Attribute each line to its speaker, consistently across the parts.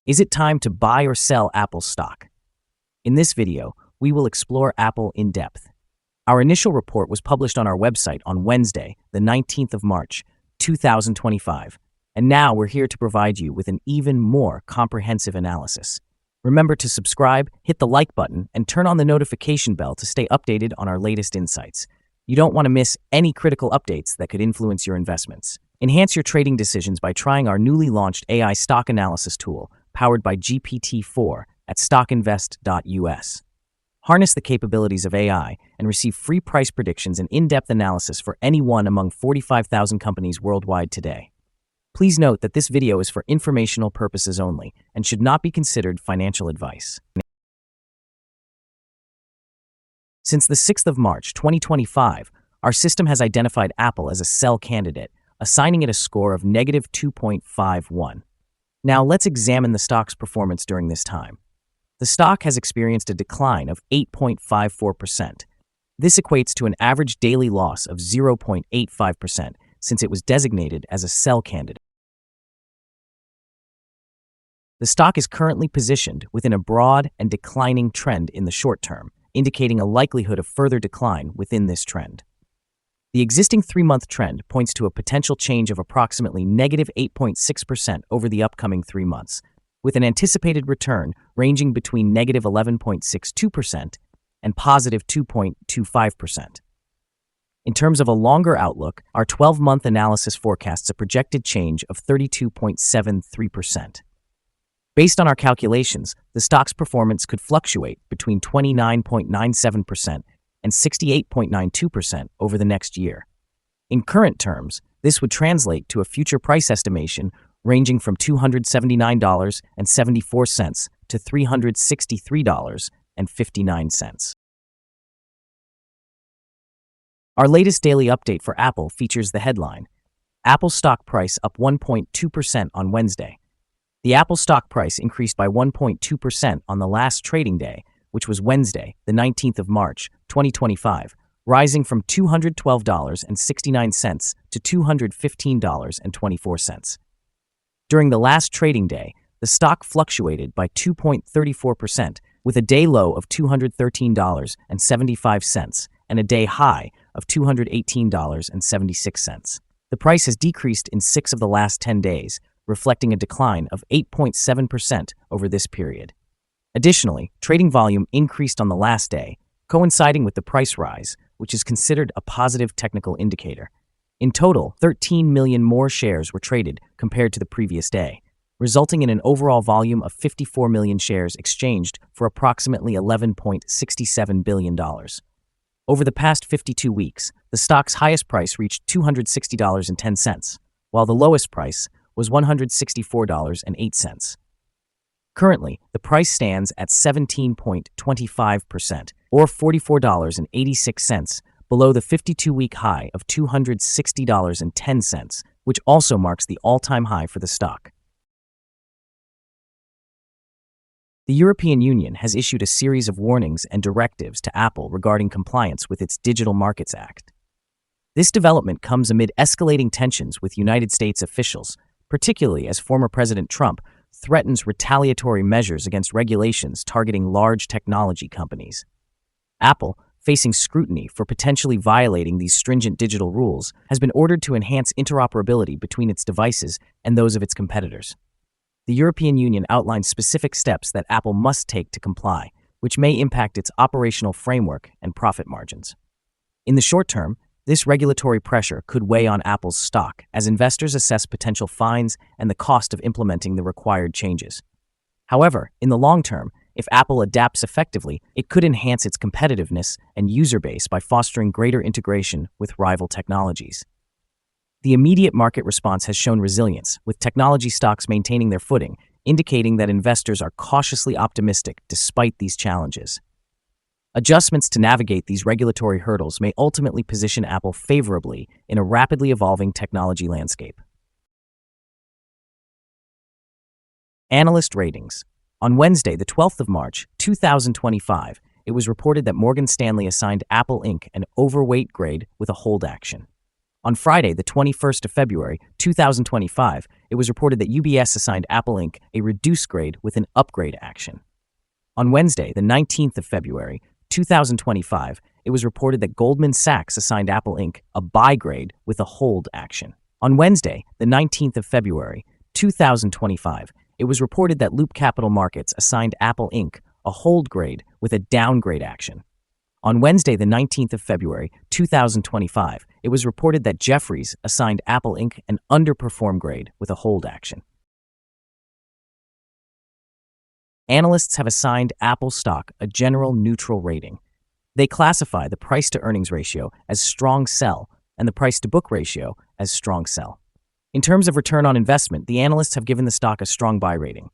Speaker 1: Is it time to buy or sell Apple stock? In this video, we will explore Apple in depth. Our initial report was published on our website on Wednesday, the 19th of March, 2025, and now we're here to provide you with an even more comprehensive analysis. Remember to subscribe, hit the like button, and turn on the notification bell to stay updated on our latest insights. You don't want to miss any critical updates that could influence your investments. Enhance your trading decisions by trying our newly launched AI stock analysis tool, powered by GPT-4 at StockInvest.us. Harness the capabilities of AI and receive free price predictions and in-depth analysis for any one among 45,000 companies worldwide today. Please note that this video is for informational purposes only and should not be considered financial advice. Since the 6th of March, 2025, our system has identified Apple as a sell candidate, assigning it a score of -2.51. Now let's examine the stock's performance during this time. The stock has experienced a decline of 8.54%. This equates to an average daily loss of 0.85% since it was designated as a sell candidate. The stock is currently positioned within a broad and declining trend in the short term, indicating a likelihood of further decline within this trend. The existing 3-month trend points to a potential change of approximately -8.6% over the upcoming 3 months, with an anticipated return ranging between -11.62% and +2.25%. In terms of a longer outlook, our 12-month analysis forecasts a projected change of 32.73%. Based on our calculations, the stock's performance could fluctuate between 29.97% and 68.92% over the next year. In current terms, this would translate to a future price estimation ranging from $279.74 to $363.59. Our latest daily update for Apple features the headline, Apple stock price up 1.2% on Wednesday. The Apple stock price increased by 1.2% on the last trading day, which was Wednesday, the 19th of March, 2025, rising from $212.69 to $215.24. During the last trading day, the stock fluctuated by 2.34%, with a day low of $213.75 and a day high of $218.76. The price has decreased in 6 of the last 10 days, reflecting a decline of 8.7% over this period. Additionally, trading volume increased on the last day, coinciding with the price rise, which is considered a positive technical indicator. In total, 13 million more shares were traded compared to the previous day, resulting in an overall volume of 54 million shares exchanged for approximately $11.67 billion. Over the past 52 weeks, the stock's highest price reached $260.10, while the lowest price was $164.08. Currently, the price stands at 17.25%, or $44.86, below the 52-week high of $260.10, which also marks the all-time high for the stock. The European Union has issued a series of warnings and directives to Apple regarding compliance with its Digital Markets Act. This development comes amid escalating tensions with United States officials, particularly as former President Trump threatens retaliatory measures against regulations targeting large technology companies. Apple, facing scrutiny for potentially violating these stringent digital rules, has been ordered to enhance interoperability between its devices and those of its competitors. The European Union outlines specific steps that Apple must take to comply, which may impact its operational framework and profit margins. In the short term, this regulatory pressure could weigh on Apple's stock as investors assess potential fines and the cost of implementing the required changes. However, in the long term, if Apple adapts effectively, it could enhance its competitiveness and user base by fostering greater integration with rival technologies. The immediate market response has shown resilience, with technology stocks maintaining their footing, indicating that investors are cautiously optimistic despite these challenges. Adjustments to navigate these regulatory hurdles may ultimately position Apple favorably in a rapidly evolving technology landscape. Analyst ratings. On Wednesday, the 12th of March, 2025, it was reported that Morgan Stanley assigned Apple Inc. an overweight grade with a hold action. On Friday, the 21st of February, 2025, it was reported that UBS assigned Apple Inc. a reduced grade with an upgrade action. On Wednesday, the 19th of February, 2025, it was reported that Goldman Sachs assigned Apple Inc. a buy grade with a hold action. On Wednesday, the 19th of February, 2025, it was reported that Loop Capital Markets assigned Apple Inc. a hold grade with a downgrade action. On Wednesday, the 19th of February, 2025, it was reported that Jefferies assigned Apple Inc. an underperform grade with a hold action. Analysts have assigned Apple stock a general neutral rating. They classify the price-to-earnings ratio as strong sell and the price-to-book ratio as strong sell. In terms of return on investment, the analysts have given the stock a strong buy rating.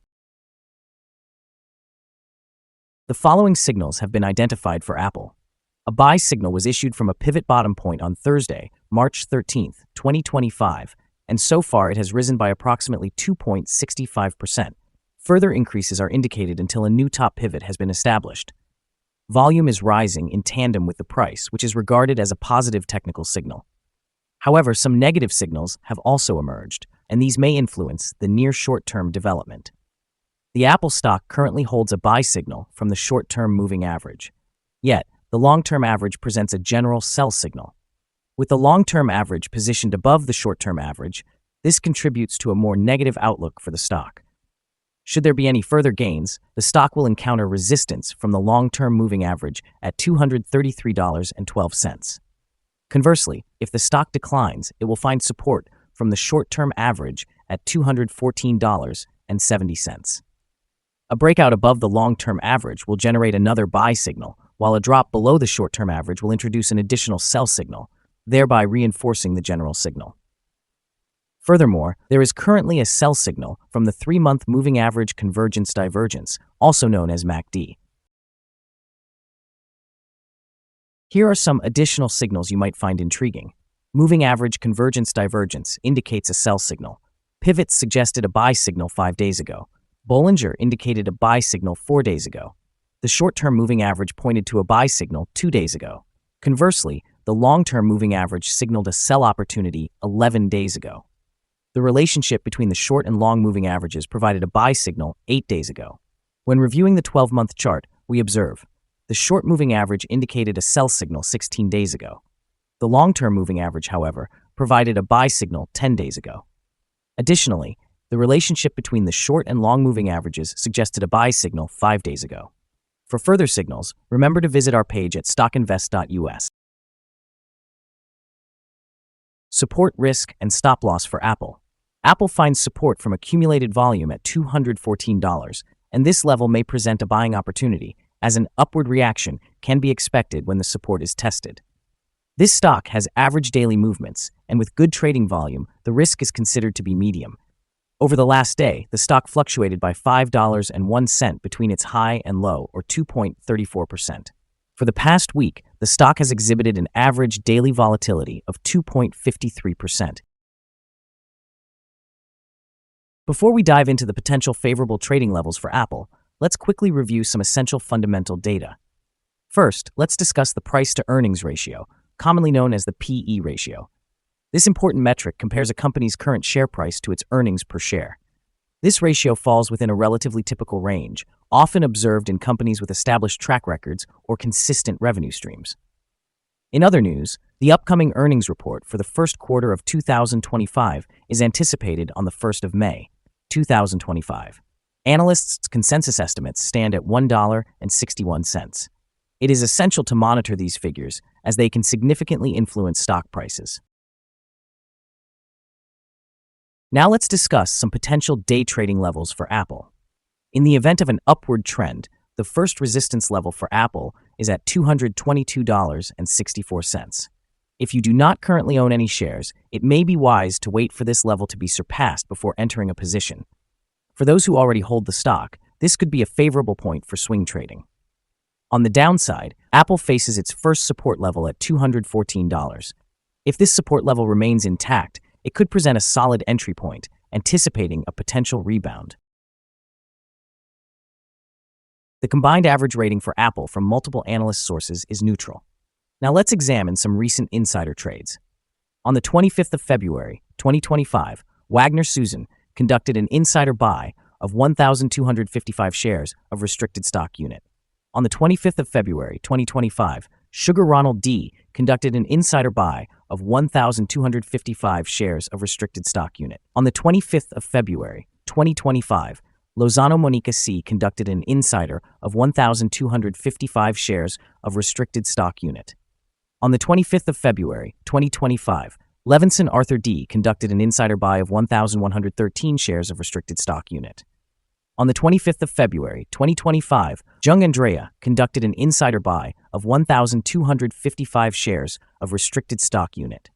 Speaker 1: The following signals have been identified for Apple. A buy signal was issued from a pivot bottom point on Thursday, March 13, 2025, and so far it has risen by approximately 2.65%. Further increases are indicated until a new top pivot has been established. Volume is rising in tandem with the price, which is regarded as a positive technical signal. However, some negative signals have also emerged, and these may influence the near short-term development. The Apple stock currently holds a buy signal from the short-term moving average. Yet, the long-term average presents a general sell signal. With the long-term average positioned above the short-term average, this contributes to a more negative outlook for the stock. Should there be any further gains, the stock will encounter resistance from the long-term moving average at $233.12. Conversely, if the stock declines, it will find support from the short-term average at $214.70. A breakout above the long-term average will generate another buy signal, while a drop below the short-term average will introduce an additional sell signal, thereby reinforcing the general signal. Furthermore, there is currently a sell signal from the 3-month moving average convergence divergence, also known as MACD. Here are some additional signals you might find intriguing. Moving average convergence divergence indicates a sell signal. Pivots suggested a buy signal 5 days ago. Bollinger indicated a buy signal 4 days ago. The short-term moving average pointed to a buy signal 2 days ago. Conversely, the long-term moving average signaled a sell opportunity 11 days ago. The relationship between the short and long moving averages provided a buy signal 8 days ago. When reviewing the 12-month chart, we observe the short moving average indicated a sell signal 16 days ago. The long-term moving average, however, provided a buy signal 10 days ago. Additionally, the relationship between the short and long moving averages suggested a buy signal 5 days ago. For further signals, remember to visit our page at StockInvest.us. Support, risk, and stop loss for Apple. Apple finds support from accumulated volume at $214, and this level may present a buying opportunity, as an upward reaction can be expected when the support is tested. This stock has average daily movements, and with good trading volume, the risk is considered to be medium. Over the last day, the stock fluctuated by $5.01 between its high and low, or 2.34%. For the past week, the stock has exhibited an average daily volatility of 2.53%. Before we dive into the potential favorable trading levels for Apple, let's quickly review some essential fundamental data. First, let's discuss the price-to-earnings ratio, commonly known as the PE ratio. This important metric compares a company's current share price to its earnings per share. This ratio falls within a relatively typical range, often observed in companies with established track records or consistent revenue streams. In other news, the upcoming earnings report for the first quarter of 2025 is anticipated on the 1st of May, 2025. Analysts' consensus estimates stand at $1.61. It is essential to monitor these figures as they can significantly influence stock prices. Now let's discuss some potential day trading levels for Apple. In the event of an upward trend, the first resistance level for Apple is at $222.64. If you do not currently own any shares, it may be wise to wait for this level to be surpassed before entering a position. For those who already hold the stock, this could be a favorable point for swing trading. On the downside, Apple faces its first support level at $214. If this support level remains intact, it could present a solid entry point, anticipating a potential rebound. The combined average rating for Apple from multiple analyst sources is neutral. Now let's examine some recent insider trades. On the 25th of February, 2025, Wagner Susan conducted an insider buy of 1,255 shares of restricted stock unit. On the 25th of February, 2025, Sugar Ronald D. conducted an insider buy of 1,255 shares of restricted stock unit. On the 25th of February, 2025, Lozano Monica C. conducted an insider of 1,255 shares of restricted stock unit. On the 25th of February, 2025, Levinson Arthur D. conducted an insider buy of 1,113 shares of restricted stock unit. On the 25th of February, 2025, Jung Andrea conducted an insider buy of 1,255 shares of restricted stock unit.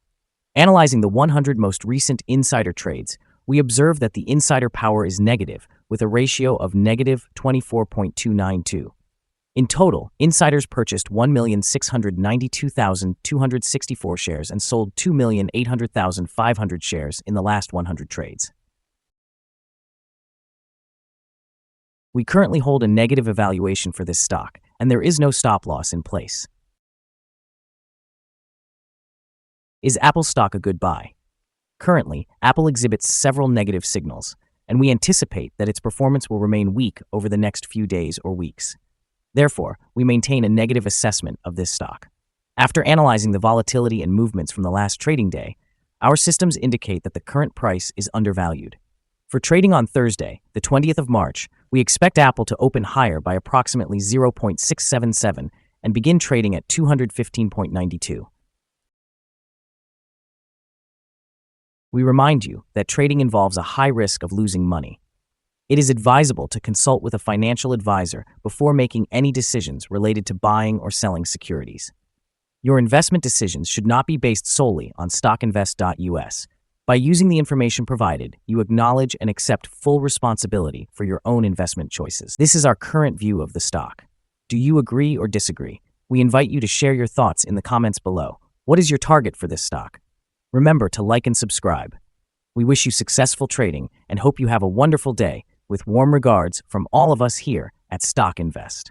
Speaker 1: Analyzing the 100 most recent insider trades, we observe that the insider power is negative, with a ratio of negative 24.292. In total, insiders purchased 1,692,264 shares and sold 2,800,500 shares in the last 100 trades. We currently hold a negative evaluation for this stock, and there is no stop loss in place. Is Apple stock a good buy? Currently, Apple exhibits several negative signals, and we anticipate that its performance will remain weak over the next few days or weeks. Therefore, we maintain a negative assessment of this stock. After analyzing the volatility and movements from the last trading day, our systems indicate that the current price is undervalued. For trading on Thursday, the 20th of March, we expect Apple to open higher by approximately 0.677 and begin trading at 215.92. We remind you that trading involves a high risk of losing money. It is advisable to consult with a financial advisor before making any decisions related to buying or selling securities. Your investment decisions should not be based solely on StockInvest.us. By using the information provided, you acknowledge and accept full responsibility for your own investment choices. This is our current view of the stock. Do you agree or disagree? We invite you to share your thoughts in the comments below. What is your target for this stock? Remember to like and subscribe. We wish you successful trading and hope you have a wonderful day. With warm regards from all of us here at Stock Invest.